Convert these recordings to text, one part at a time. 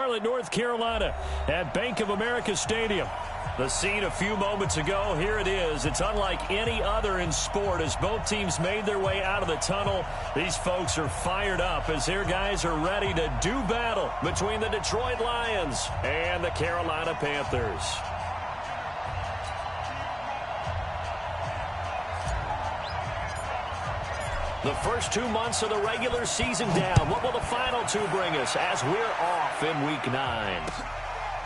Charlotte, North Carolina at Bank of America Stadium. The scene a few moments ago, here it is. It's unlike any other in sport as both teams made their way out of the tunnel. These folks are fired up as their guys are ready to do battle between the Detroit Lions and the Carolina Panthers. The first 2 months of the regular season down. What will the final two bring us as we're off in Week 9?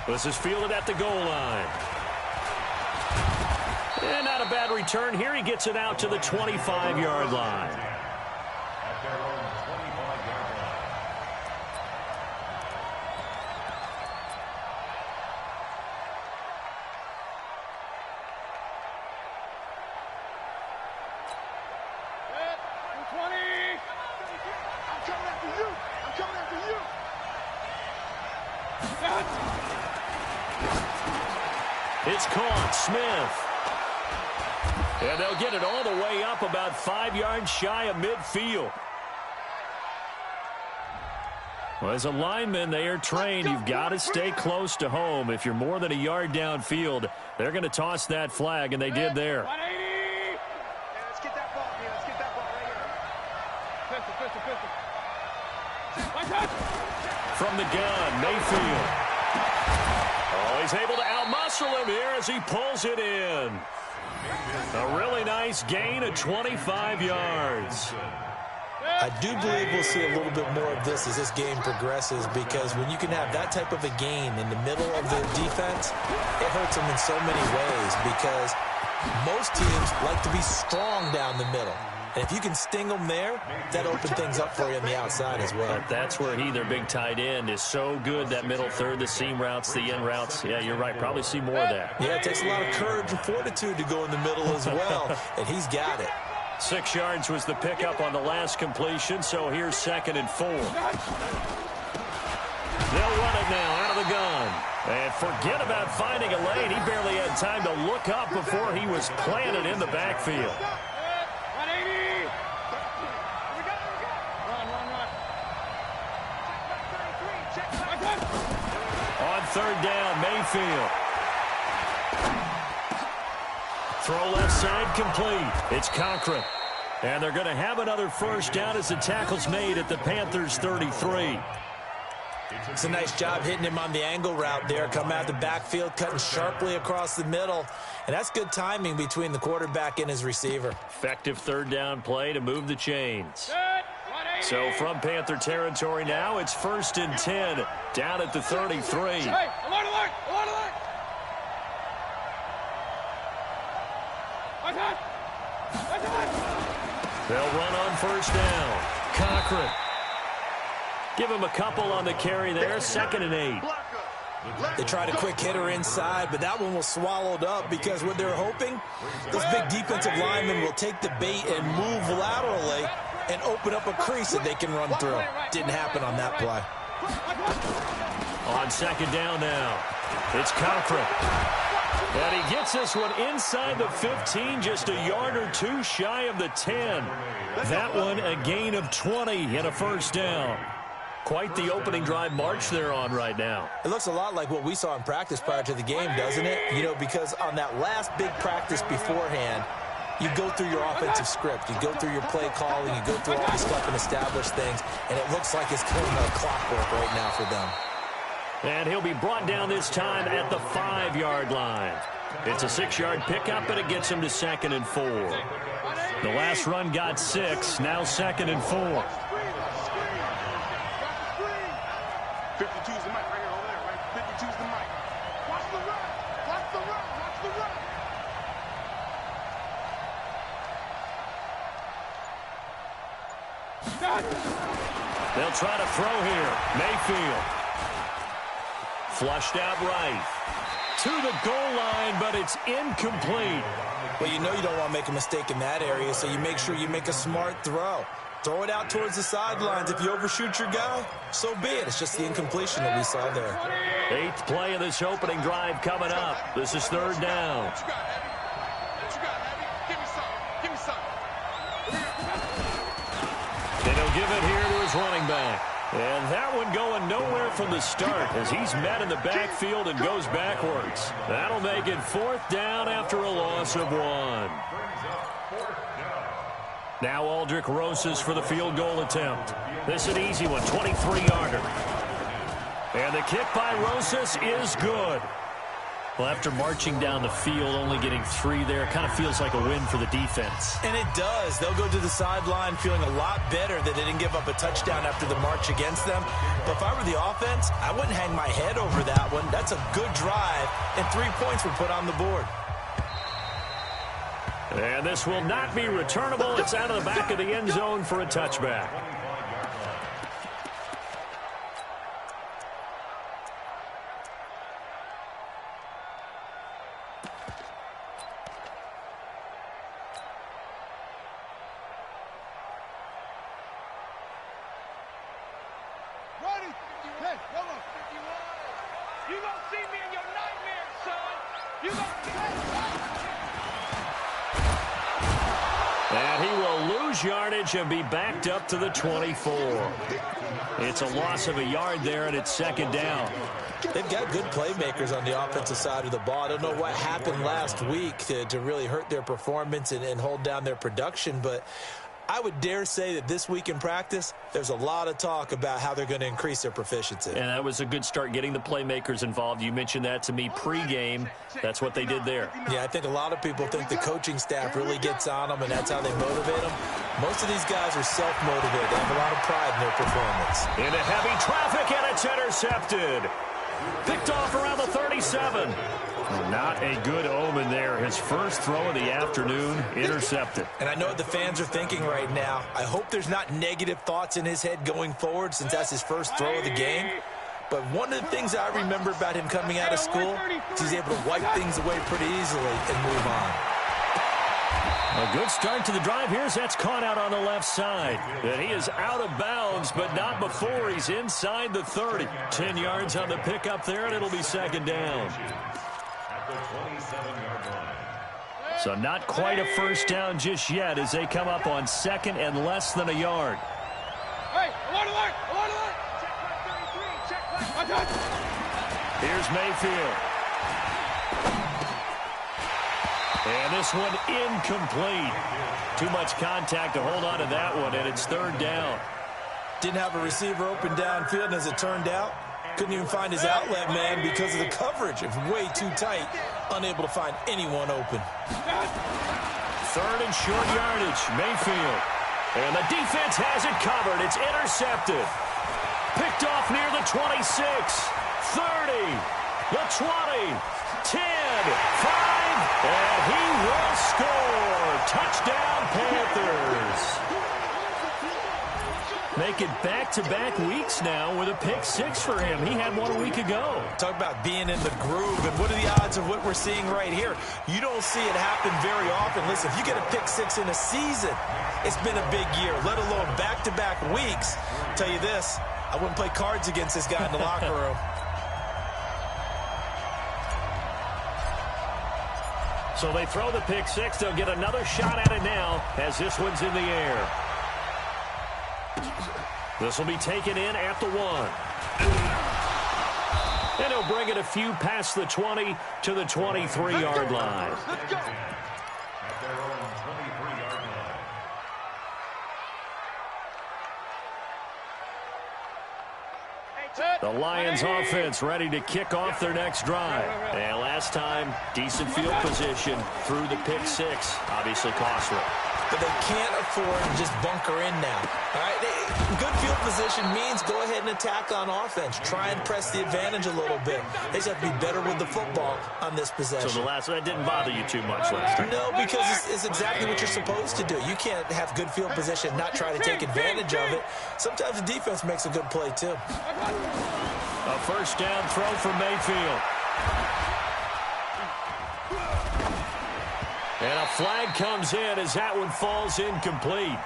This is fielded at the goal line. And not a bad return here. He gets it out to the 25-yard line. It's caught. Smith. And they'll get it all the way up about 5 yards shy of midfield. Well, as a lineman, they are trained. You've got to stay close to home. If you're more than a yard downfield, they're going to toss that flag, and they did there. 180. Yeah, let's get that ball here. Let's get that ball right here. From the gun, Mayfield. Oh, he's able to outmuscle him here as he pulls it in. A really nice gain of 25 yards. I do believe we'll see a little bit more of this as this game progresses, because when you can have that type of a gain in the middle of the defense, it hurts them in so many ways, because most teams like to be strong down the middle. And if you can sting them there, that opens things up for you on the outside as well. But that's where their big tight end, is so good, that middle third, the seam routes, the in routes. Yeah, you're right. Probably see more of that. Yeah, it takes a lot of courage and fortitude to go in the middle as well, and he's got it. 6 yards was the pickup on the last completion, so here's 2nd and 4. They'll run it now out of the gun. And forget about finding a lane. He barely had time to look up before he was planted in the backfield. On 3rd down, Mayfield. Throw left side complete. It's Cochran. And they're going to have another first down as the tackle's made at the Panthers' 33. It's a nice job hitting him on the angle route there. Come out the backfield, cutting sharply across the middle. And that's good timing between the quarterback and his receiver. Effective 3rd down play to move the chains. So from Panther territory now, it's 1st and 10 down at the 33. Hey, alert, alert, alert, alert. They'll run on 1st down. Cochran. Give him a couple on the carry there. 2nd and 8. They tried a quick hitter inside, but that one was swallowed up, because what they're hoping, this big defensive lineman will take the bait and move laterally and open up a crease that they can run through. Didn't happen on that play. On 2nd down now, it's Cochran. And he gets this one inside the 15, just a yard or two shy of the 10. That one a gain of 20 and a 1st down. Quite the opening drive march they're on right now. It looks a lot like what we saw in practice prior to the game, doesn't it? You know, because on that last big practice beforehand, you go through your offensive script, you go through your play calling, you go through all the stuff and establish things, and it looks like it's going like clockwork right now for them. And he'll be brought down this time at the 5-yard line. It's a 6-yard pickup, and it gets him to 2nd and 4. The last run got 6, now 2nd and 4. 52's the mic right here, over there, right? 52's the mic. Watch the run! Watch the run! Watch the run! They'll try to throw here. Mayfield. Flushed out right. To the goal line, but it's incomplete. Well, you know you don't want to make a mistake in that area, so you make sure you make a smart throw. Throw it out towards the sidelines. If you overshoot your guy, so be it. It's just the incompletion that we saw there. 8th play of this opening drive coming up. This is 3rd down. And he'll give it here to his running back. And that one going nowhere from the start as he's met in the backfield and goes backwards. That'll make it 4th down after a loss of 1. Now Aldrick Rosas for the field goal attempt. This is an easy one, 23-yarder. And the kick by Rosas is good. Well, after marching down the field, only getting 3 there, kind of feels like a win for the defense. And it does. They'll go to the sideline feeling a lot better that they didn't give up a touchdown after the march against them. But if I were the offense, I wouldn't hang my head over that one. That's a good drive, and 3 points were put on the board. And this will not be returnable. It's out of the back of the end zone for a touchback. And he will lose yardage and be backed up to the 24. It's a loss of a yard there, and it's 2nd down. They've got good playmakers on the offensive side of the ball. I don't know what happened last week to really hurt their performance and hold down their production, but I would dare say that this week in practice, there's a lot of talk about how they're going to increase their proficiency. And that was a good start, getting the playmakers involved. You mentioned that to me pregame. That's what they did there. Yeah, I think a lot of people think the coaching staff really gets on them, and that's how they motivate them. Most of these guys are self-motivated. They have a lot of pride in their performance. Into heavy traffic, and it's intercepted. Picked off around the 37. Not a good omen there. His first throw of the afternoon, intercepted. And I know what the fans are thinking right now. I hope there's not negative thoughts in his head going forward since that's his first throw of the game. But one of the things I remember about him coming out of school is he's able to wipe things away pretty easily and move on. A good start to the drive. Here's that's caught out on the left side. And he is out of bounds, but not before he's inside the 30. 10 yards on the pickup there, and it'll be 2nd down. So not quite a first down just yet as they come up on 2nd and less than a yard. Hey, alert! Check 33, check. Here's Mayfield. And this one incomplete. Too much contact to hold on to that one, and it's 3rd down. Didn't have a receiver open downfield, and as it turned out, couldn't even find his outlet man because of the coverage. It was way too tight, unable to find anyone open. 3rd and short yardage, Mayfield. And the defense has it covered. It's intercepted. Picked off near the 26, 30, the 20, 10, 5, and he will score. Touchdown, Panthers. Make it back-to-back weeks now with a pick-6 for him. He had one a week ago. Talk about being in the groove, and what are the odds of what we're seeing right here? You don't see it happen very often. Listen, if you get a pick-6 in a season, it's been a big year, let alone back-to-back weeks. I'll tell you this, I wouldn't play cards against this guy in the locker room. So they throw the pick-6. They'll get another shot at it now as this one's in the air. This will be taken in at the 1. And he'll bring it a few past the 20 to the 23-yard line. Let's go. The Lions offense ready to kick off their next drive. And last time, decent field position through the pick-6. Obviously costly. But they can't afford to just bunker in now. All right, good field position means go ahead and attack on offense. Try and press the advantage a little bit. They just have to be better with the football on this possession. So the last one, that didn't bother you too much last time? No, because it's exactly what you're supposed to do. You can't have good field position, not try to take advantage of it. Sometimes the defense makes a good play, too. A first down throw for Mayfield. And a flag comes in as that one falls incomplete.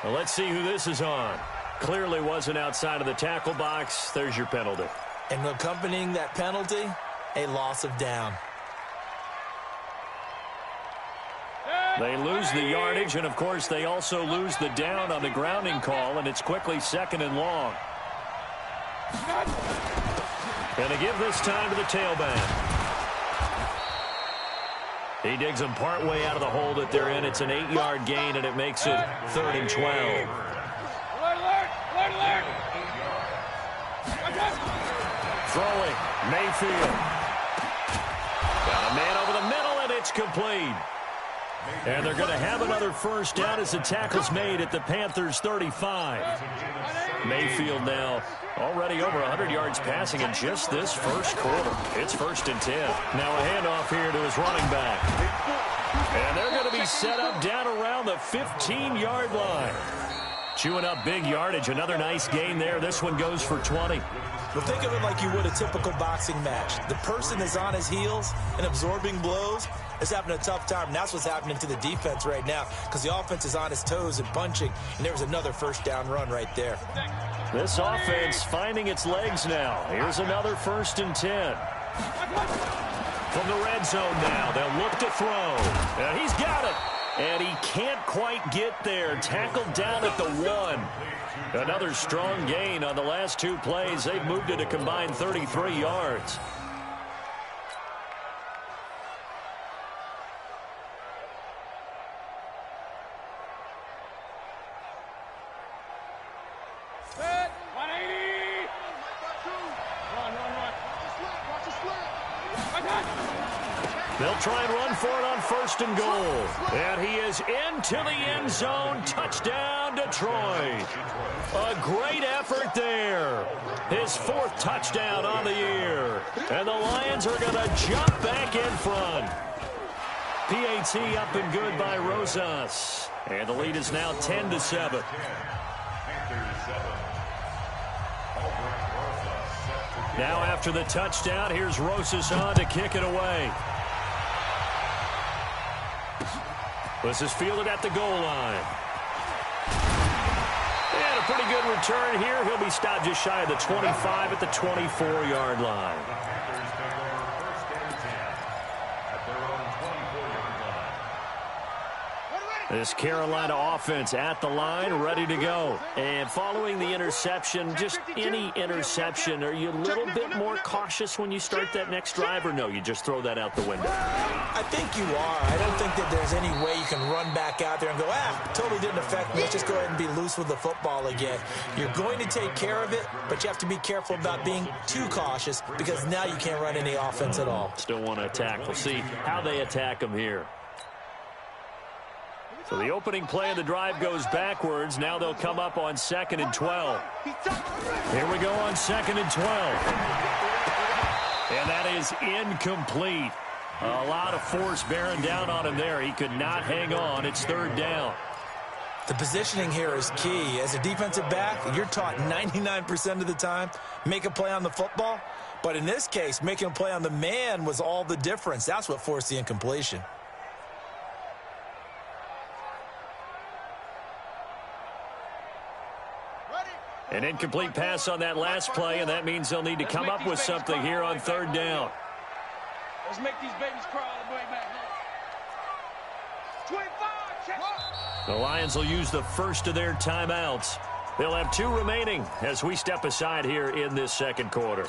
Well, let's see who this is on. Clearly wasn't outside of the tackle box. There's your penalty. And accompanying that penalty, a loss of down. They lose the yardage, and, of course, they also lose the down on the grounding call, and it's quickly 2nd and long. And they give this time to the tailback. He digs them partway out of the hole that they're in. It's an 8-yard gain, and it makes it 3rd and 12. Throwing, Mayfield. Got a man over the middle, and it's complete. And they're going to have another first down as the tackle's made at the Panthers' 35. Mayfield now already over 100 yards passing in just this first quarter. It's 1st and 10. Now a handoff here to his running back. And they're going to be set up down around the 15-yard line. Chewing up big yardage. Another nice gain there. This one goes for 20. Well, think of it like you would a typical boxing match. The person is on his heels and absorbing blows is having a tough time. And that's what's happening to the defense right now because the offense is on its toes and punching. And there was another first down run right there. This offense finding its legs now. Here's another 1st and 10. From the red zone now, they'll look to throw. And he's got it. And he can't quite get there. Tackled down at the 1. Another strong gain on the last 2 plays. They've moved it a combined 33 yards. They'll try and run for it on 1st and goal. And he is into the end zone. Touchdown, Detroit. A great effort there. His 4th touchdown on the year. And the Lions are going to jump back in front. PAT up and good by Rosas. And the lead is now 10-7. Now after the touchdown, here's Rosas on to kick it away. This is fielded at the goal line. And a pretty good return here. He'll be stopped just shy of the 25 at the 24-yard line. This Carolina offense at the line, ready to go. And following the interception, just any interception, are you a little bit more cautious when you start that next drive, or no, you just throw that out the window? I think you are. I don't think that there's any way you can run back out there and go, totally didn't affect me. Let's just go ahead and be loose with the football again. You're going to take care of it, but you have to be careful about being too cautious because now you can't run any offense at all. Still want to attack. We'll see how they attack them here. So the opening play of the drive goes backwards. Now they'll come up on 2nd and 12. Here we go on 2nd and 12. And that is incomplete. A lot of force bearing down on him there. He could not hang on. It's 3rd down. The positioning here is key. As a defensive back, you're taught 99% of the time, make a play on the football. But in this case, making a play on the man was all the difference. That's what forced the incompletion. An incomplete pass on that last play, and that means they'll need to come up with something here on 3rd down. Let's make these babies crawl all the way back home. 25, check. The Lions will use the first of their timeouts. They'll have 2 remaining as we step aside here in this 2nd quarter.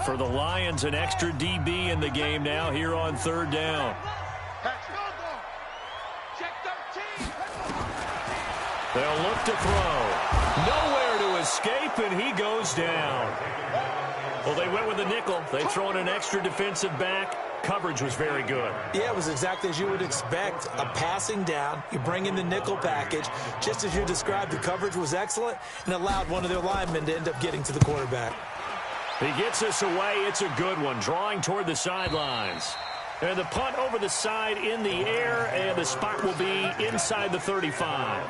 For the Lions, an extra DB in the game now here on 3rd down. They'll look to throw. Nowhere to escape, and he goes down. Well, they went with the nickel. They throw in an extra defensive back. Coverage was very good. Yeah, it was exactly as you would expect. A passing down. You bring in the nickel package. Just as you described, the coverage was excellent and allowed one of their linemen to end up getting to the quarterback. He gets us away. It's a good one, drawing toward the sidelines. And the punt over the side in the air, and the spot will be inside the 35.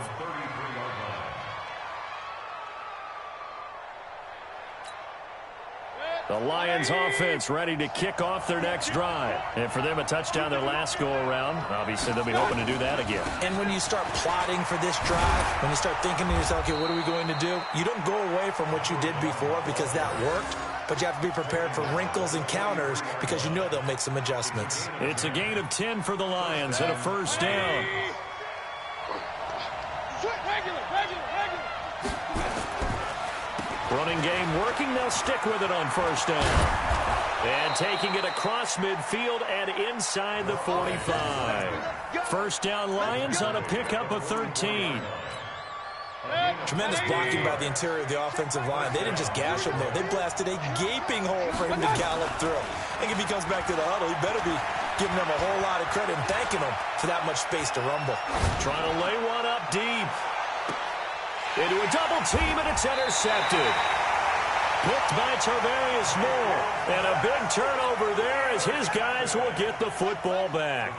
The Lions offense ready to kick off their next drive. And for them, a touchdown their last go-around. Obviously, they'll be hoping to do that again. And when you start plotting for this drive, when you start thinking to yourself, okay, what are we going to do? You don't go away from what you did before because that worked, but you have to be prepared for wrinkles and counters because you know they'll make some adjustments. It's a gain of 10 for the Lions and a first down. Running game working. They'll stick with it on first down. And taking it across midfield and inside the 45. First down Lions on a pickup of 13. Tremendous blocking by the interior of the offensive line. They didn't just gash him, though. They blasted a gaping hole for him to gallop through. I think if he comes back to the huddle, he better be giving them a whole lot of credit and thanking them for that much space to rumble. Trying to lay one up deep. Into a double team, and it's intercepted. Picked by Tarvarius Moore. And a big turnover there as his guys will get the football back.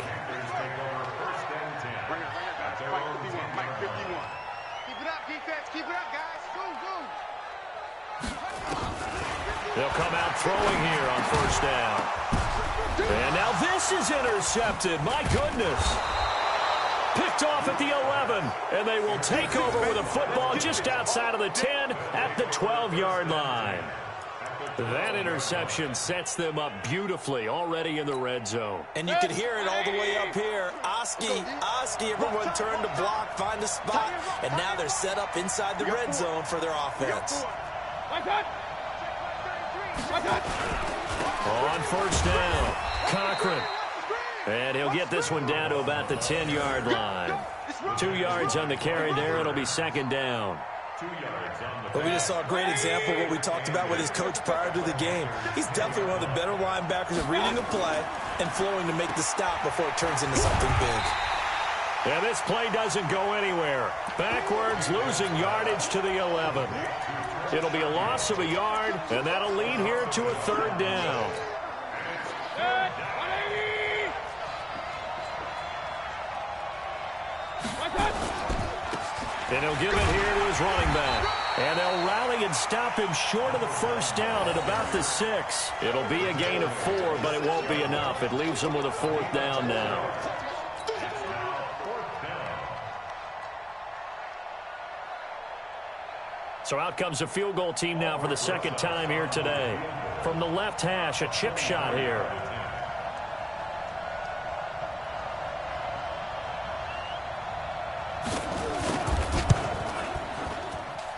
Keep it up, defense. Keep it up, guys. Go, go. They'll come out throwing here on first down. And now this is intercepted. My goodness. Picked off at the 11, and they will take over with a football just outside of the 10 at the 12-yard line. That interception sets them up beautifully already in the red zone. And you can hear it all the way up here. Oski, everyone turned to block, find a spot, and now they're set up inside the red zone for their offense. On first down, Cochran. And he'll get this one down to about the 10-yard line. 2 yards on the carry there. It'll be second down. But we just saw a great example of what we talked about with his coach prior to the game. He's definitely one of the better linebackers at reading the play and flowing to make the stop before it turns into something big. And this play doesn't go anywhere. Backwards, losing yardage to the 11. It'll be a loss of a yard, and that'll lead here to a third down. And he'll give it here to his running back. And they'll rally and stop him short of the first down at about the 6. It'll be a gain of 4, but it won't be enough. It leaves them with a fourth down now. So out comes the field goal team now for the second time here today. From the left hash, a chip shot here.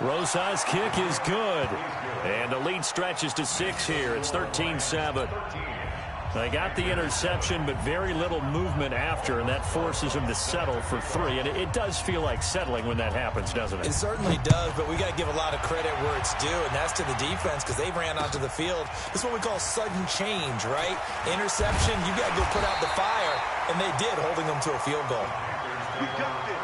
Rosa's kick is good. And the lead stretches to 6 here. It's 13-7. They got the interception, but very little movement after, and that forces them to settle for 3. And it does feel like settling when that happens, doesn't it? It certainly does, but we got to give a lot of credit where it's due, and that's to the defense because they ran onto the field. This is what we call sudden change, right? Interception, you got to go put out the fire, and they did, holding them to a field goal. We got this.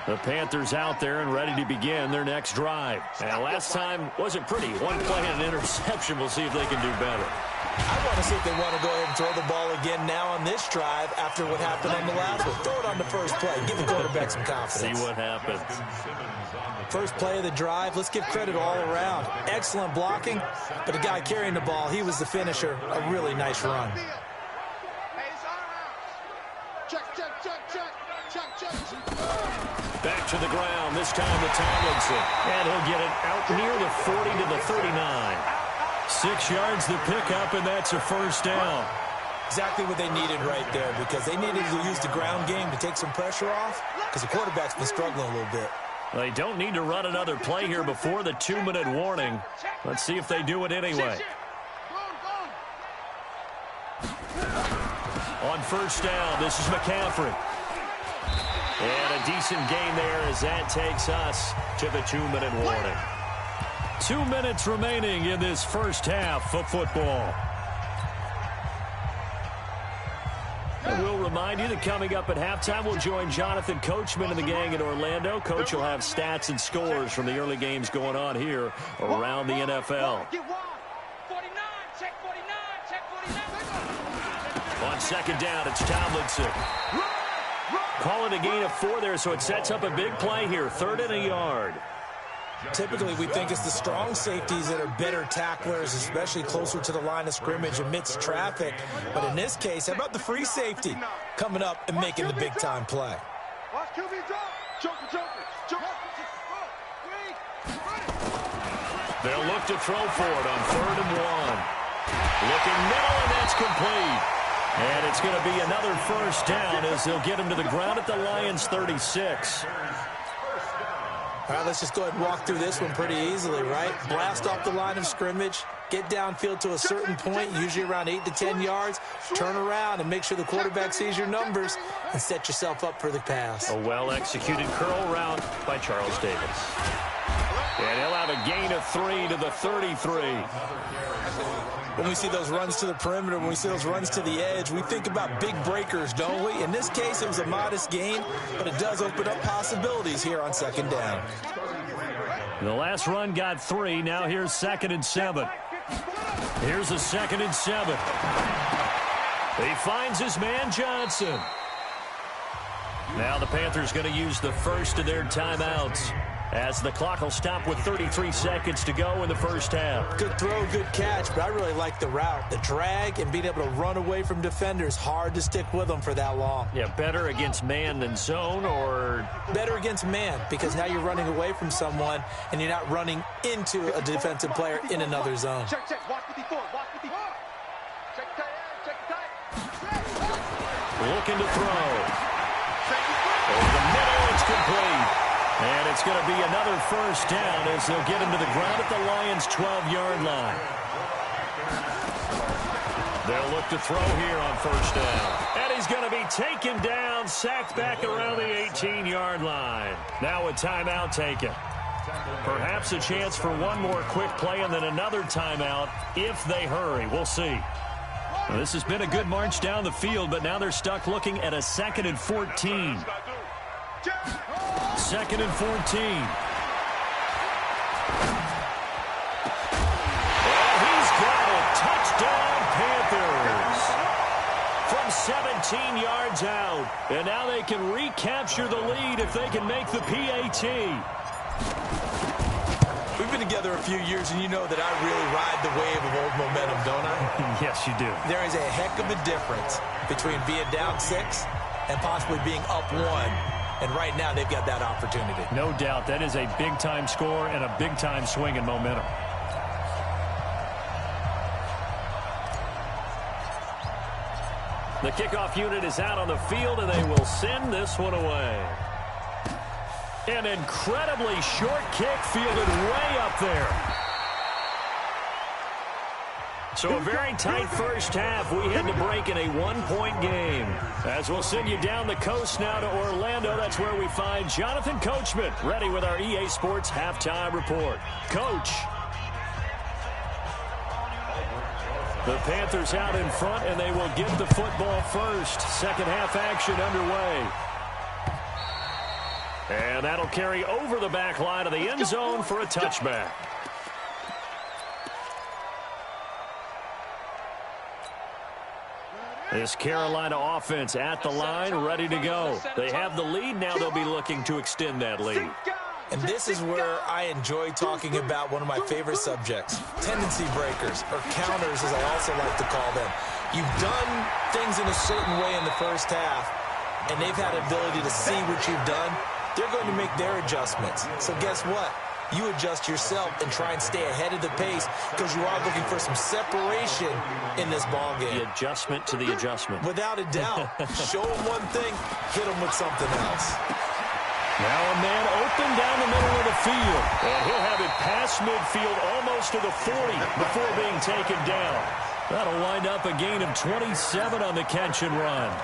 The Panthers out there and ready to begin their next drive. And last time wasn't pretty. One play and an interception. We'll see if they can do better. I want to see if they want to go ahead and throw the ball again now on this drive after what happened on the last one. Throw it on the first play. Give the quarterback some confidence. See what happens. First play of the drive. Let's give credit all around. Excellent blocking, but the guy carrying the ball, he was the finisher. A really nice run. Back to the ground, this time to Tomlinson. And he'll get it out near the 40 to the 39. 6 yards the pickup, and that's a first down. Exactly what they needed right there because they needed to use the ground game to take some pressure off because the quarterback's been struggling a little bit. They don't need to run another play here before the 2-minute warning. Let's see if they do it anyway. On first down, this is McCaffrey. And a decent gain there as that takes us to the 2-minute warning. 2 minutes remaining in this first half of football. And we'll remind you that coming up at halftime, we'll join Jonathan Coachman and the gang in Orlando. Coach will have stats and scores from the early games going on here around the NFL. On second down, it's Tomlinson. Call it a gain of 4 there, so it sets up a big play here. 3rd and a yard. Typically, we think it's the strong safeties that are better tacklers, especially closer to the line of scrimmage amidst traffic. But in this case, how about the free safety coming up and making the big-time play? They'll look to throw for it on 3rd and 1. Looking middle, and that's complete. And it's going to be another first down as they'll get him to the ground at the Lions' 36. All right, let's just go ahead and walk through this one pretty easily, right? Blast off the line of scrimmage, get downfield to a certain point, usually around 8 to 10 yards, turn around and make sure the quarterback sees your numbers and set yourself up for the pass. A well-executed curl route by Charles Davis. And he'll have a gain of 3 to the 33. When we see those runs to the perimeter, when we see those runs to the edge, we think about big breakers, don't we? In this case, it was a modest gain, but it does open up possibilities here on 2nd down. The last run got 3. Now here's 2nd and 7. Here's a 2nd and 7. He finds his man Johnson. Now the Panthers going to use the first of their timeouts, as the clock will stop with 33 seconds to go in the first half. Good throw, good catch, but I really like the route. The drag and being able to run away from defenders, hard to stick with them for that long. Yeah, better against man than zone, or? Better against man, because now you're running away from someone and you're not running into a defensive player in another zone. Check. Watch the before. Check tight. Looking to throw. Over the middle, it's complete. And it's going to be another first down as they'll get him to the ground at the Lions' 12-yard line. They'll look to throw here on first down. And he's going to be taken down, sacked back around the 18-yard line. Now a timeout taken. Perhaps a chance for one more quick play and then another timeout if they hurry. We'll see. Well, this has been a good march down the field, but now they're stuck looking at a 2nd and 14. 2nd and 14. And he's got it. Touchdown, Panthers. From 17 yards out. And now they can recapture the lead if they can make the PAT. We've been together a few years, and you know that I really ride the wave of old momentum, don't I? Yes, you do. There is a heck of a difference between being down 6 and possibly being up 1. And right now, they've got that opportunity. No doubt. That is a big-time score and a big-time swing in momentum. The kickoff unit is out on the field, and they will send this one away. An incredibly short kick fielded way up there. So a very tight first half. We head to break in a one-point game. As we'll send you down the coast now to Orlando, that's where we find Jonathan Coachman, ready with our EA Sports halftime report. Coach. The Panthers out in front, and they will get the football first. Second half action underway. And that'll carry over the back line of the end zone for a touchback. This Carolina offense at the line, ready to go. They have the lead. Now they'll be looking to extend that lead. And this is where I enjoy talking about one of my favorite subjects, tendency breakers, or counters as I also like to call them. You've done things in a certain way in the first half, and they've had ability to see what you've done. They're going to make their adjustments. So guess what? You adjust yourself and try and stay ahead of the pace because you are looking for some separation in this ball game. The adjustment to the adjustment. Without a doubt. Show them one thing, hit them with something else. Now a man open down the middle of the field. And he'll have it past midfield almost to the 40 before being taken down. That'll wind up a gain of 27 on the catch and run.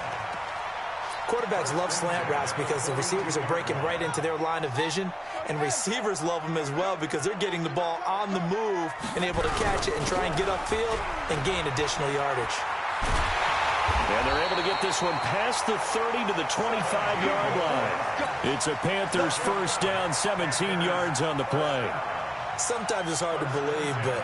Quarterbacks love slant routes because the receivers are breaking right into their line of vision, and receivers love them as well because they're getting the ball on the move and able to catch it and try and get upfield and gain additional yardage. And they're able to get this one past the 30 to the 25-yard line. It's a Panthers first down, 17 yards on the play. Sometimes it's hard to believe, but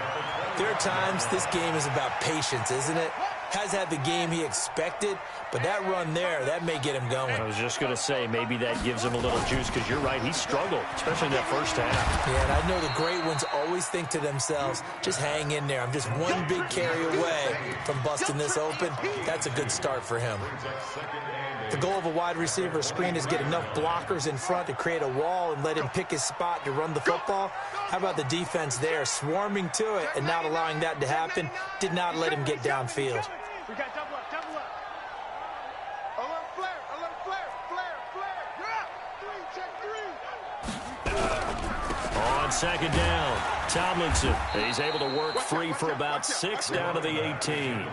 there are times this game is about patience, isn't it? has had the game he expected, but that run there, that may get him going. I was just going to say, maybe that gives him a little juice, because you're right, he struggled, especially in that first half. Yeah, and I know the great ones always think to themselves, just hang in there. I'm just one big carry away from busting this open. That's a good start for him. The goal of a wide receiver screen is get enough blockers in front to create a wall and let him pick his spot to run the football. How about the defense there, swarming to it and not allowing that to happen? Did not let him get downfield. We got double up, double up. Alert flare, flare. You're up. 3, check 3. On second down, Tomlinson. He's able to work free for about 6 down to the 18.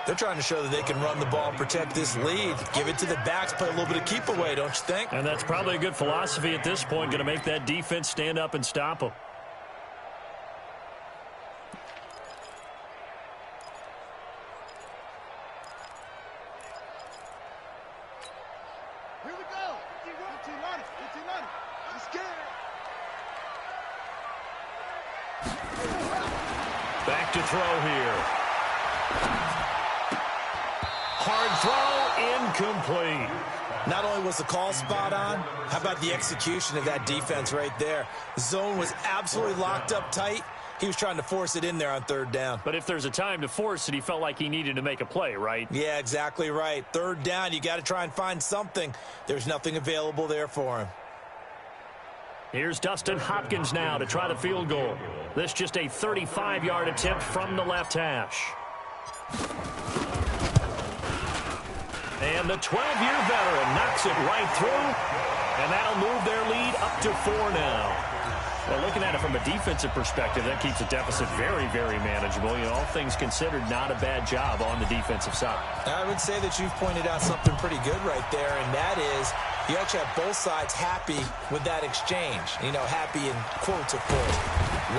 They're trying to show that they can run the ball, protect this lead. Give it to the backs, play a little bit of keep away, don't you think? And that's probably a good philosophy at this point, going to make that defense stand up and stop them. Here we go. 15-90. I'm scared. Back to throw here. Hard throw, incomplete. Not only was the call spot on, how about the execution of that defense right there? The zone was absolutely locked up tight. He was trying to force it in there on third down. But if there's a time to force it, he felt like he needed to make a play, right? Yeah, exactly right. Third down, you got to try and find something. There's nothing available there for him. Here's Dustin Hopkins now to try the field goal. This just a 35-yard attempt from the left hash. And the 12-year veteran knocks it right through, and that'll move their lead up to 4 now. Well, looking at it from a defensive perspective, that keeps the deficit very, very manageable. You know, all things considered, not a bad job on the defensive side. I would say that you've pointed out something pretty good right there, and that is you actually have both sides happy with that exchange. You know, happy in quotes, of course.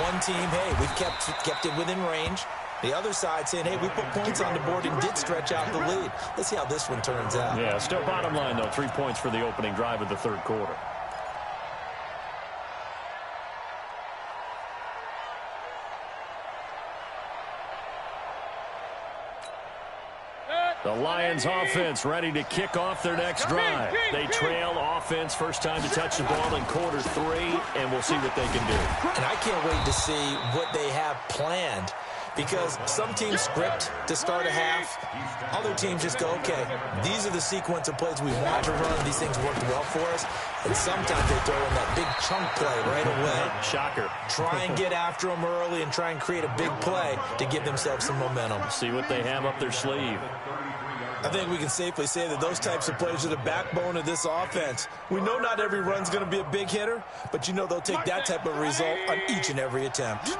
One team, hey, we've kept it within range. The other side saying, hey, we put points on the board and did stretch out the lead. Let's see how this one turns out. Yeah, still bottom line, though, 3 points for the opening drive of the third quarter. The Lions offense ready to kick off their next drive. They trail offense, first time to touch the ball in quarter 3, and we'll see what they can do. And I can't wait to see what they have planned, because some teams script to start a half. Other teams just go, okay, these are the sequence of plays we want to run. These things worked well for us. And sometimes they throw in that big chunk play right away. Shocker. Try and get after them early and try and create a big play to give themselves some momentum. See what they have up their sleeve. I think we can safely say that those types of plays are the backbone of this offense. We know not every run's going to be a big hitter, but you know they'll take that type of result on each and every attempt.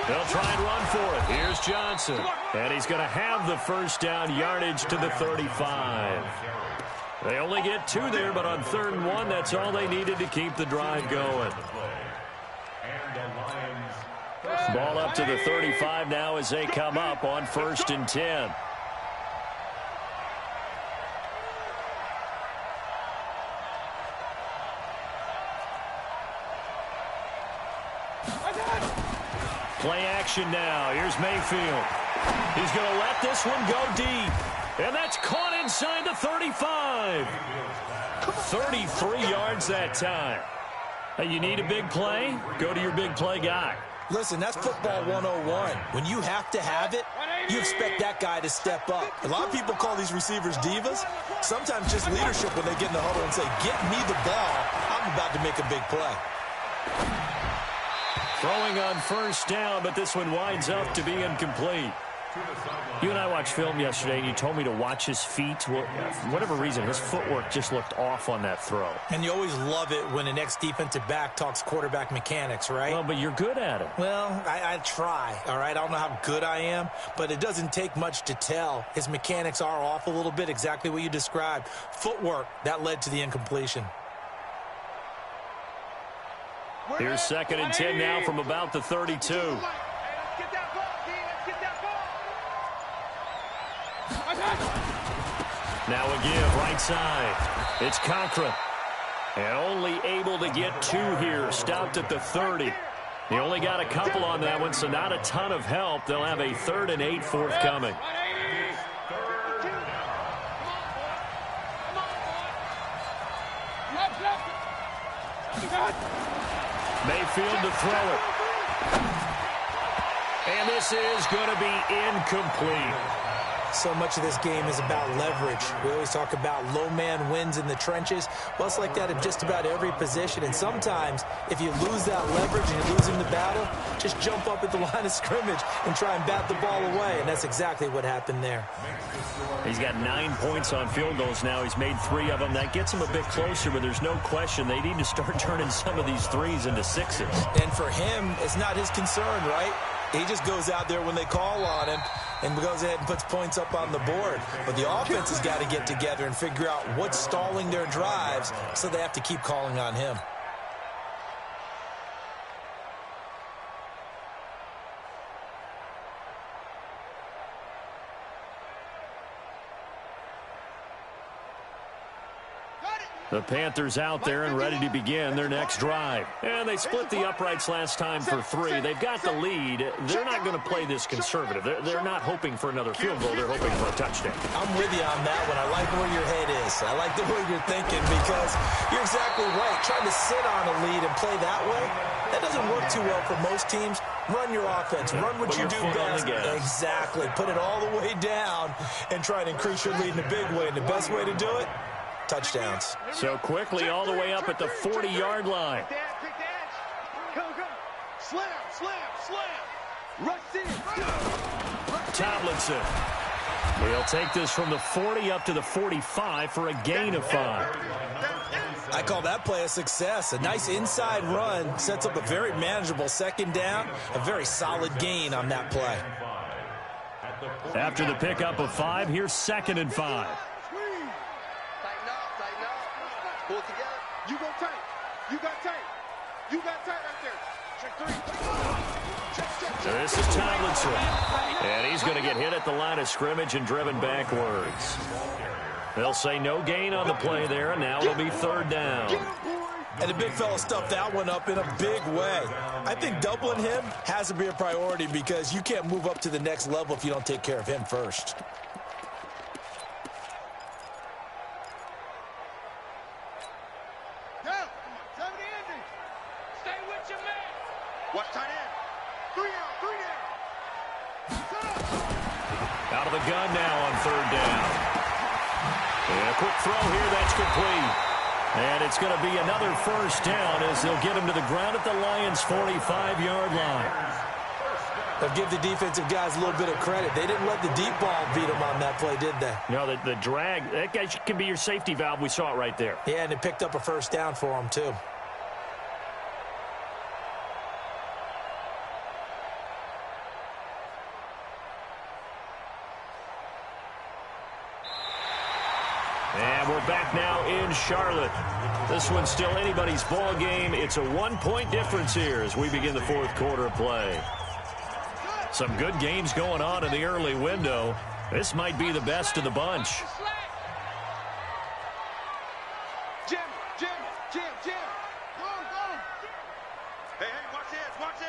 They'll try and run for it. Here's Johnson. And he's going to have the first down, yardage to the 35. They only get 2 there, but on 3rd and 1, that's all they needed to keep the drive going. Ball up to the 35 now as they come up on 1st and 10. Play action now. Here's Mayfield. He's going to let this one go deep. And that's caught inside the 35. 33 yards that time. Hey, you need a big play? Go to your big play guy. Listen, that's football 101. When you have to have it, you expect that guy to step up. A lot of people call these receivers divas. Sometimes just leadership when they get in the huddle and say, get me the ball. I'm about to make a big play. Throwing on 1st down, but this one winds up to be incomplete. You and I watched film yesterday, and you told me to watch his feet. Well, for whatever reason, his footwork just looked off on that throw. And you always love it when an ex-defensive back talks quarterback mechanics, right? Well, but you're good at it. Well, I try, all right? I don't know how good I am, but it doesn't take much to tell. His mechanics are off a little bit, exactly what you described. Footwork, that led to the incompletion. Here's 2nd and 10 now from about the 32. Now a give, right side. It's Cochran. And only able to get 2 here. Stopped at the 30. He only got a couple on that one, so not a ton of help. They'll have a 3rd and 8 forthcoming. Mayfield to throw it. And this is going to be incomplete. So much of this game is about leverage. We always talk about low man wins in the trenches. Well, it's like that in just about every position. And sometimes, if you lose that leverage and you're losing the battle, just jump up at the line of scrimmage and try and bat the ball away. And that's exactly what happened there. He's got 9 points on field goals now. He's made 3 of them. That gets him a bit closer, but there's no question they need to start turning some of these 3s into 6s. And for him, it's not his concern, right? He just goes out there when they call on him and goes ahead and puts points up on the board. But the offense has got to get together and figure out what's stalling their drives, so they have to keep calling on him. The Panthers out there and ready to begin their next drive. And they split the uprights last time for 3. They've got the lead. They're not going to play this conservative. They're not hoping for another field goal. They're hoping for a touchdown. I'm with you on that one. I like where your head is. I like the way you're thinking, because you're exactly right. Trying to sit on a lead and play that way, that doesn't work too well for most teams. Run your offense. Run what you do best. Exactly. Put it all the way down and try and increase your lead in a big way. And the best way to do it, touchdowns. So quickly all the way up at the 40-yard line. Slam, slam, slam. Rush in. Tomlinson. He'll take this from the 40 up to the 45 for a gain of 5. I call that play a success. A nice inside run sets up a very manageable 2nd down. A very solid gain on that play. After the pickup of 5, here's 2nd and 5. Pull it together. You go tight. You got tight. You got tight right there. Check 3. So this is Tomlinson. And he's going to get hit at the line of scrimmage and driven backwards. They'll say no gain on the play there, and now it'll be 3rd down. And the big fella stuffed that one up in a big way. I think doubling him has to be a priority, because you can't move up to the next level if you don't take care of him first. Watch tight end. 3 down. Out of the gun now on 3rd down. And a quick throw here, that's complete. And it's going to be another 1st down as they'll get him to the ground at the Lions' 45-yard line. They'll give the defensive guys a little bit of credit. They didn't let the deep ball beat them on that play, did they? No, the drag, that guy can be your safety valve. We saw it right there. Yeah, and it picked up a 1st down for them, too. And we're back now in Charlotte. This one's still anybody's ball game. It's a 1-point difference here as we begin the 4th quarter of play. Some good games going on in the early window. This might be the best of the bunch. Jim. Go. Hey, watch this. Watch.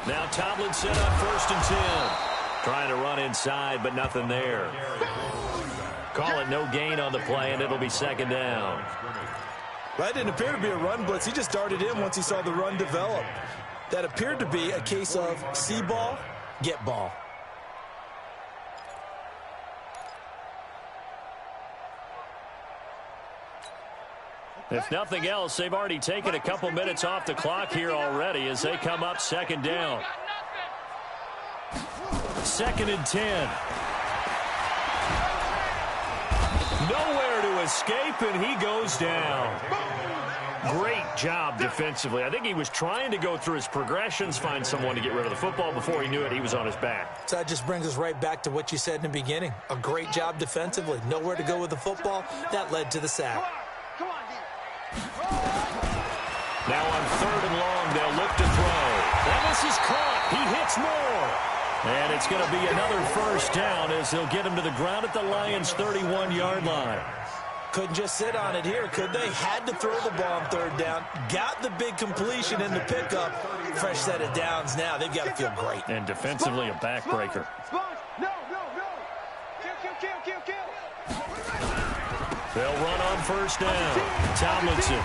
Now Tomlinson on 1st and 10. Trying to run inside, but nothing there. Call it no gain on the play, and it'll be 2nd down. That didn't appear to be a run blitz. He just darted in once he saw the run develop. That appeared to be a case of see ball, get ball. If nothing else, they've already taken a couple minutes off the clock here already as they come up 2nd down. 2nd and 10. Nowhere to escape, and he goes down. Great job defensively. I think he was trying to go through his progressions, find someone to get rid of the football. Before he knew it, he was on his back. So that just brings us right back to what you said in the beginning. A great job defensively. Nowhere to go with the football. That led to the sack. Now on 3rd and long, they'll look to throw. And this is caught. He hits more. And it's going to be another 1st down as they'll get him to the ground at the Lions' 31-yard line. Couldn't just sit on it here, could they? Had to throw the ball on third down. Got the big completion in the pickup. Fresh set of downs now. They've got to feel great. And defensively, a backbreaker. No. Kill. They'll run on first down. Tomlinson.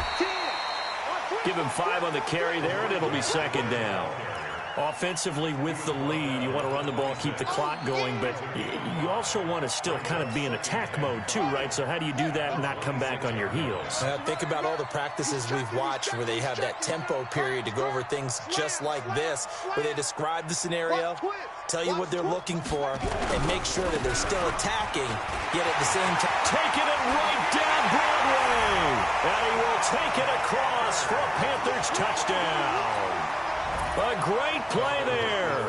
Give him 5 on the carry there, and it'll be second down. Offensively with the lead, you want to run the ball, keep the clock going, but you also want to still kind of be in attack mode too, right? So how do you do that and not come back on your heels? Think about all the practices we've watched where they have that tempo period to go over things just like this, where they describe the scenario, tell you what they're looking for, and make sure that they're still attacking, yet at the same time taking it right down Broadway. And he will take it across for a Panthers touchdown. A great play there.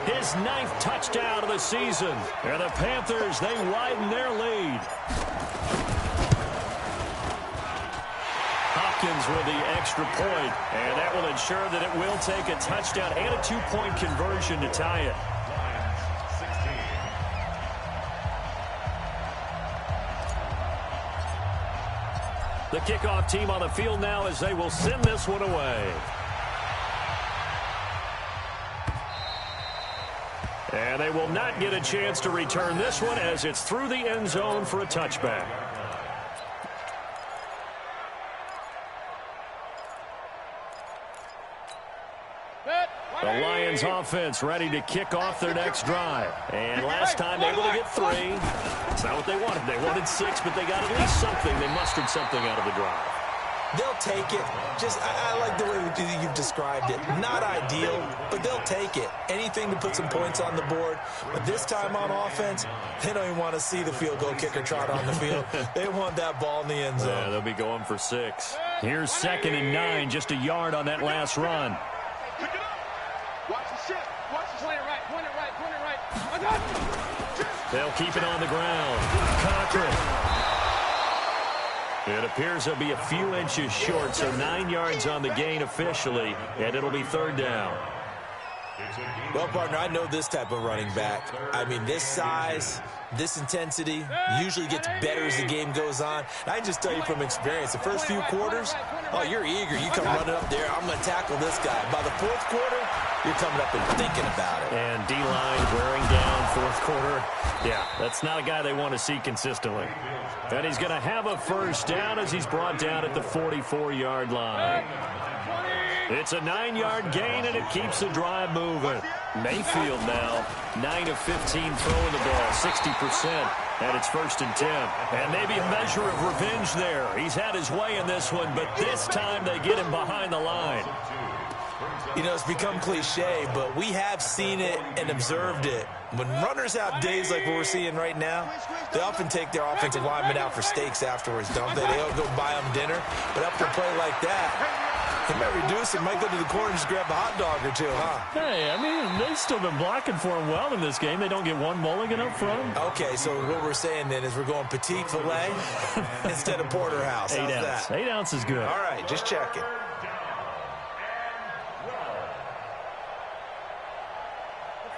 His 9th touchdown of the season. And the Panthers, they widen their lead. Hopkins with the extra point. And that will ensure that it will take a touchdown and a 2-point conversion to tie it. The kickoff team on the field now as they will send this one away. And they will not get a chance to return this one as it's through the end zone for a touchback. The Lions offense ready to kick off their next drive. And last time able to get 3. It's not what they wanted. They wanted 6, but they got at least something. They mustered something out of the drive. they'll take it. Just, I like the way you've described it. Not ideal, but they'll take it. Anything to put some points on the board. But this time on offense, they don't even want to see the field goal kicker trot on the field. They want that ball in the end zone. Yeah, they'll be going for 6. Here's 2nd and 9, just a yard on that last run. Pick it up. Watch the shift. Watch the point it right. Point it right. Point it right. I got it. They'll keep it on the ground. Cochran. It appears they'll be a few inches short, so 9 yards on the gain officially, and it'll be 3rd down. Well, partner, I know this type of running back. I mean, this size, this intensity usually gets better as the game goes on. And I can just tell you from experience, the first few quarters, oh, you're eager. You come running up there, I'm going to tackle this guy. By the 4th quarter, you're coming up and thinking about it. And D-line wearing down 4th quarter. Yeah, that's not a guy they want to see consistently. And he's going to have a 1st down as he's brought down at the 44-yard line. It's a 9-yard gain, and it keeps the drive moving. Mayfield now, 9 of 15 throwing the ball, 60%, and it's 1st and 10. And maybe a measure of revenge there. He's had his way in this one, but this time they get him behind the line. You know, it's become cliche, but we have seen it and observed it. When runners have days like what we're seeing right now, they often take their offensive linemen out for steaks afterwards, don't they? They all go buy them dinner. But after a play like that, they might reduce it, might go to the corner and just grab a hot dog or two, huh? Hey, I mean, they've still been blocking for him well in this game. They don't get one mulligan up front. Okay, so what we're saying then is we're going petite filet instead of porterhouse. How's 8 ounce. that? 8 ounce is good. All right, just checking.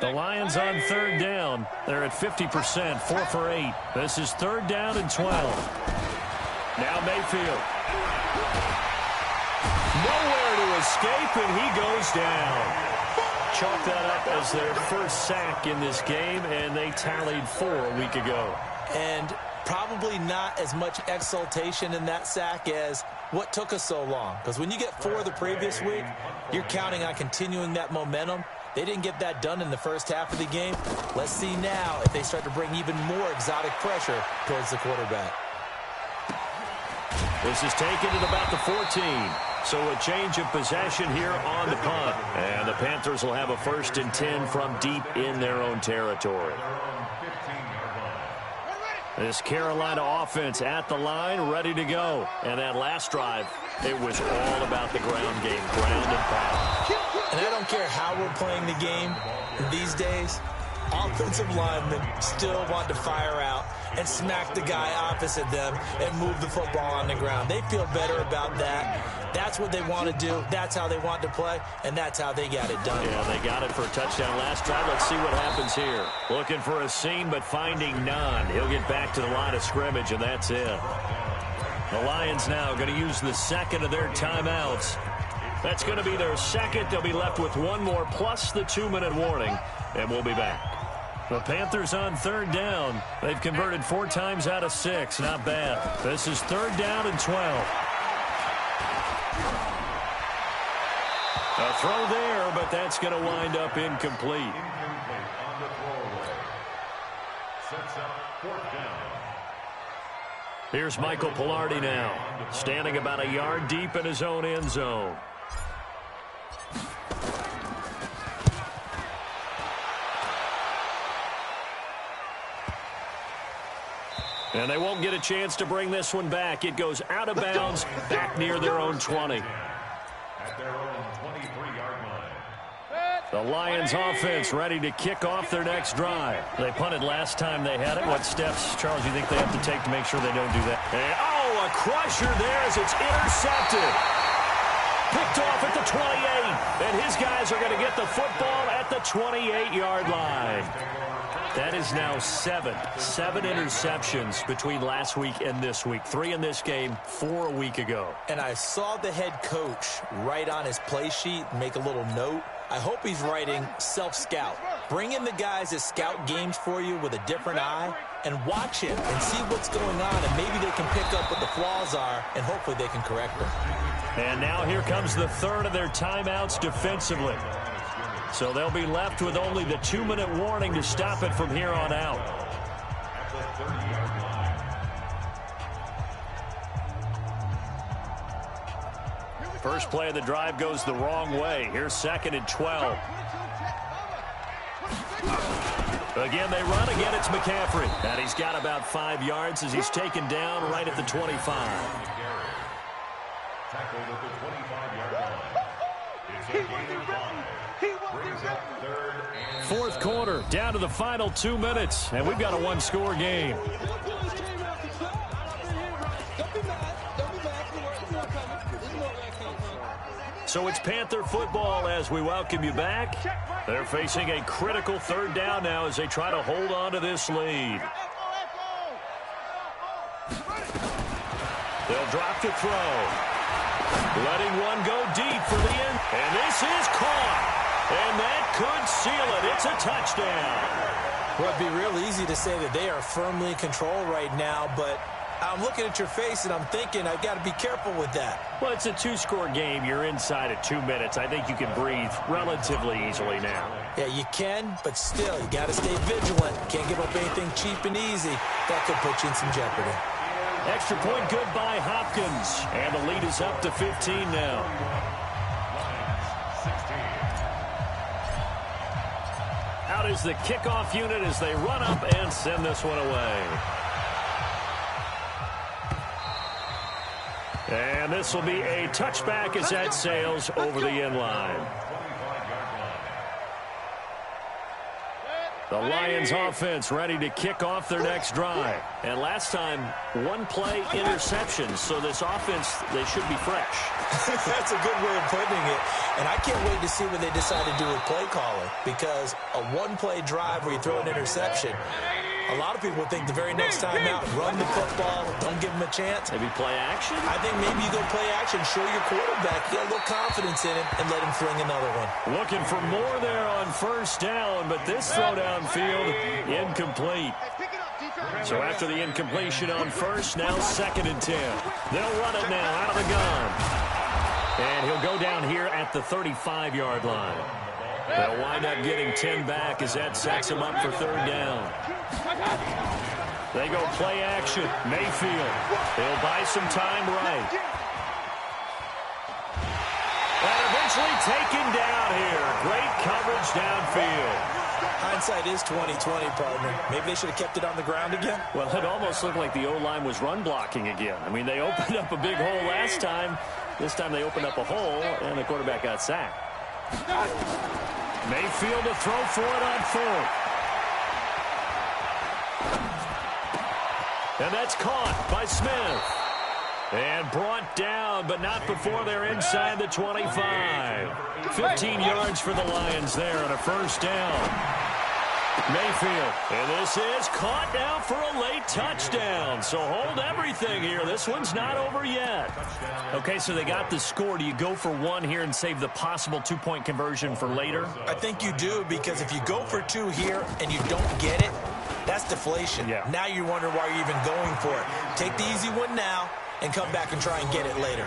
The Lions on 3rd down. They're at 50%, 4 for 8. This is 3rd down and 12. Now Mayfield. Nowhere to escape, and he goes down. Chalk that up as their first sack in this game, and they tallied 4 a week ago. And probably not as much exultation in that sack as what took us so long. Because when you get 4 the previous week, you're counting on continuing that momentum. They didn't get that done in the first half of the game. Let's see now if they start to bring even more exotic pressure towards the quarterback. This is taken at about the 14. So a change of possession here on the punt. And the Panthers will have a 1st and 10 from deep in their own territory. This Carolina offense at the line, ready to go. And that last drive, it was all about the ground game, ground and pound. And I don't care how we're playing the game these days, offensive linemen still want to fire out and smack the guy opposite them and move the football on the ground. They feel better about that. That's what they want to do. That's how they want to play, and that's how they got it done. Yeah, they got it for a touchdown last drive. Let's see what happens here. Looking for a seam, but finding none. He'll get back to the line of scrimmage, and that's it. The Lions now going to use the second of their timeouts. That's going to be their second. They'll be left with one more plus the 2-minute warning, and we'll be back. The Panthers on third down. They've converted 4 times out of 6. Not bad. This is third down and 12. A throw there, but that's going to wind up incomplete. On the throwaway. Sets up fourth down. Here's Michael Pilardi now, standing about a yard deep in his own end zone. And they won't get a chance to bring this one back. It goes out of bounds, back near their own 20. At their own 23-yard line. The Lions offense ready to kick off their next drive. They punted last time they had it. What steps, Charles, you think they have to take to make sure they don't do that? And, oh, a crusher there as it's intercepted. Picked off at the 28. And his guys are going to get the football at the 28-yard line. That is now 7 interceptions between last week and this week. 3 in this game, 4 a week ago. And I saw the head coach write on his play sheet, make a little note. I hope he's writing self-scout. Bring in the guys that scout games for you with a different eye and watch him and see what's going on, and maybe they can pick up what the flaws are, and hopefully they can correct them. And now here comes the third of their timeouts defensively. So they'll be left with only the 2-minute warning to stop it from here on out. At the 30-yard line. First play of the drive goes the wrong way. Here's 2nd and 12. Again, they run. Again, it's McCaffrey. And he's got about 5 yards as he's taken down right at the 25. Tackled at the 25-yard line. It's a gain of 5. Brings up third and Fourth quarter, down to the final 2 minutes, and we've got a one-score game. So it's Panther football as we welcome you back. They're facing a critical third down now as they try to hold on to this lead. They'll drop to throw. Letting one go deep for the end. And this is caught. And that could seal it. It's a touchdown. Well, it'd be real easy to say that they are firmly in control right now, but I'm looking at your face and I'm thinking I've got to be careful with that. Well, it's a 2-score game. You're inside at 2 minutes. I think you can breathe relatively easily now. Yeah, you can, but still, you got to stay vigilant. Can't give up anything cheap and easy. That could put you in some jeopardy. Extra point good by Hopkins. And the lead is up to 15 now. Out is the kickoff unit as they run up and send this one away. And this will be a touchback as that sails over the end line. The Lions offense ready to kick off their next drive. And last time, 1-play interception. So this offense, they should be fresh. That's a good way of putting it. And I can't wait to see what they decide to do with play calling. Because a 1-play drive where you throw an interception, a lot of people think the very next time out, run the football, don't give them a chance. Maybe play action? I think maybe you go play action, show your quarterback, get a little confidence in it, and let him fling another one. Looking for more there on first down, but this throw downfield, incomplete. So after the incompletion on first, now 2nd and 10. They'll run it now out of the gun. And he'll go down here at the 35-yard line. They'll wind up getting 10 back as that sets him up for third down. They go play action. Mayfield. They'll buy some time right. And eventually taken down here. Great coverage downfield. Hindsight is 20/20, partner. Maybe they should have kept it on the ground again. Well, it almost looked like the O-line was run blocking again. I mean, they opened up a big hole last time. This time they opened up a hole, and the quarterback got sacked. Mayfield to throw for it on 4th. And that's caught by Smith. And brought down, but not before they're inside the 25. 15 yards for the Lions there on a first down. Mayfield, and this is caught now for a late touchdown. So hold everything here. This one's not over yet. Okay, so they got the score. Do you go for one here and save the possible two-point conversion for later? I think you do, because if you go for two here and you don't get it, that's deflation. Yeah. Now you wonder why you're even going for it. Take the easy one now and come back and try and get it later.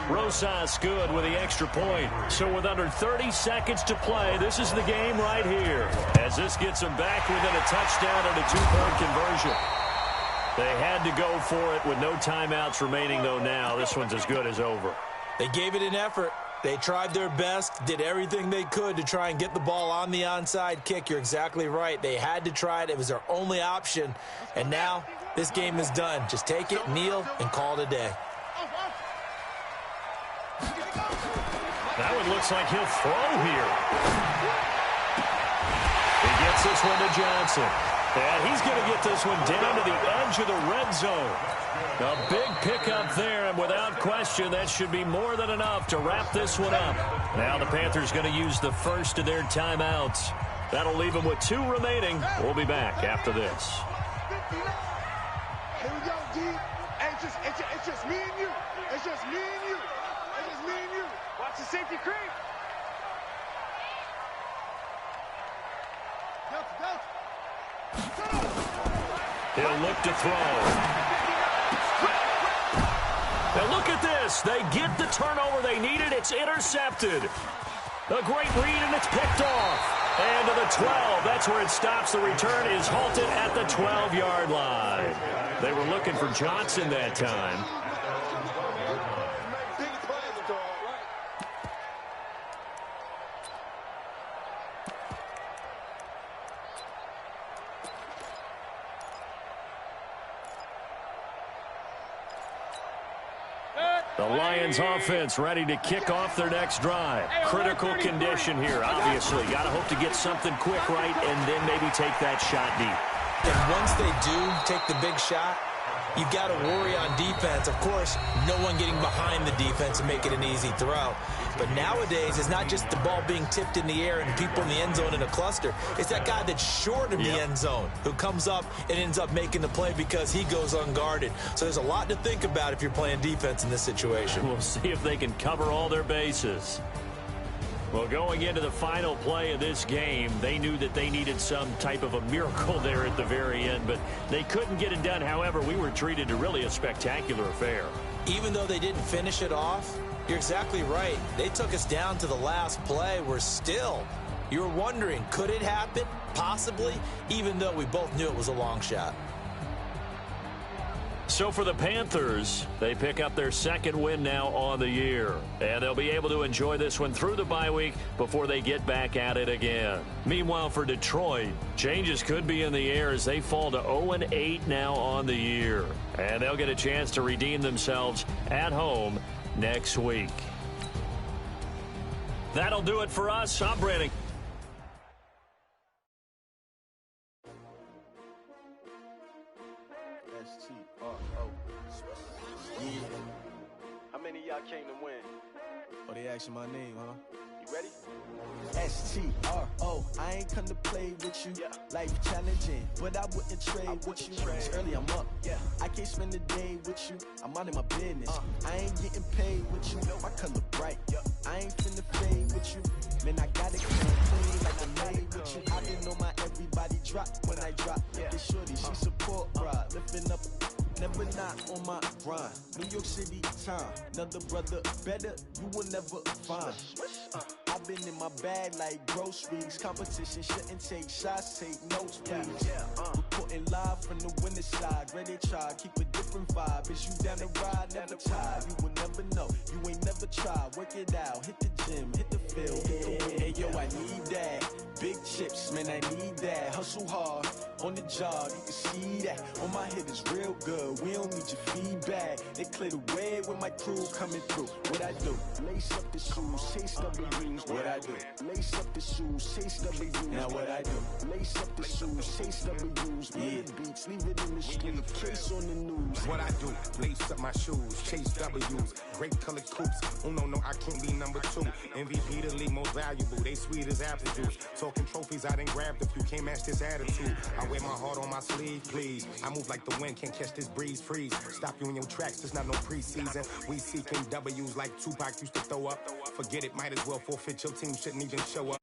Rosas good with the extra point. So with under 30 seconds to play, this is the game right here, as this gets them back within a touchdown and a two-point conversion. They had to go for it with no timeouts remaining, though. Now this one's as good as over. They gave it an effort. They tried their best, did everything they could to try and get the ball on the onside kick. You're exactly right. They had to try it. It was their only option. And now this game is done. Just take it, kneel, and call it a day. That one looks like he'll throw here. He gets this one to Johnson. And he's going to get this one down to the edge of the red zone. A big pickup there, and without question, that should be more than enough to wrap this one up. Now the Panthers going to use the first of their timeouts. That'll leave them with two remaining. We'll be back after this. Here we go, D. It's just me and you. It's just me and you. It's just me and you. Watch the safety creep. He'll look to throw. Now look at this. They get the turnover they needed. It's intercepted. A great read, and it's picked off. And to the 12. That's where it stops. The return is halted at the 12-yard line. They were looking for Johnson that time. The Lions offense ready to kick off their next drive. Critical condition here, obviously. Got to hope to get something quick right and then maybe take that shot deep. And once they do take the big shot, you've got to worry on defense. Of course, no one getting behind the defense and make it an easy throw. But nowadays, it's not just the ball being tipped in the air and people in the end zone in a cluster. It's that guy that's short of the end zone who comes up and ends up making the play because he goes unguarded. So there's a lot to think about if you're playing defense in this situation. We'll see if they can cover all their bases. Well, going into the final play of this game, they knew that they needed some type of a miracle there at the very end, but they couldn't get it done. However, we were treated to really a spectacular affair. Even though they didn't finish it off, you're exactly right. They took us down to the last play. We're still, you're wondering, could it happen? Possibly, even though we both knew it was a long shot. So for the Panthers, they pick up their second win now on the year. And they'll be able to enjoy this one through the bye week before they get back at it again. Meanwhile, for Detroit, changes could be in the air as they fall to 0-8 now on the year. And they'll get a chance to redeem themselves at home next week. That'll do it for us. I'm Brandon. How many of y'all came to win? Oh, they asking my name, huh? You ready? S-T-R-O, I ain't come to play with you. Life challenging, but I wouldn't trade with you. It's early, I'm up. I can't spend the day with you. I'm out of my business. I ain't getting paid with you. My color bright. I ain't finna fade with you. Man, I got it clean like I made with you. I didn't know my everybody drop when I drop. This shorty, she support, bruh. Lifting up. Never not on my grind. New York City time. Another brother better, you will never find. I've been in my bag like groceries. Competition shouldn't take shots, take notes, please. Reporting live from the winning side. Ready to try, keep a different vibe. Is you down the ride, never tired. You will never know, you ain't never tried. Work it out, hit the gym, hit the field. Hey yo, I need that. Big chips, man, I need that. Hustle hard, on the job, you can see that. On my head is real good, we don't need your feedback. They clear the way with my crew coming through. What I do? Lace up the shoes, chase W's. What I do? Lace up the shoes, chase W's. Now what I do? Lace up the shoes, chase W's. Yeah, streets, leave it in the street. Case on the news. What I do, lace up my shoes, chase W's, great colored coops. Oh no, I can't be number 2. MVP the league most valuable, they sweet as apple juice. Talking trophies, I done grabbed a few, can't match this attitude. I wear my heart on my sleeve, please. I move like the wind, can't catch this breeze, freeze. Stop you in your tracks, it's not no preseason. We seeking W's like Tupac used to throw up. Forget it, might as well forfeit, your team shouldn't even show up.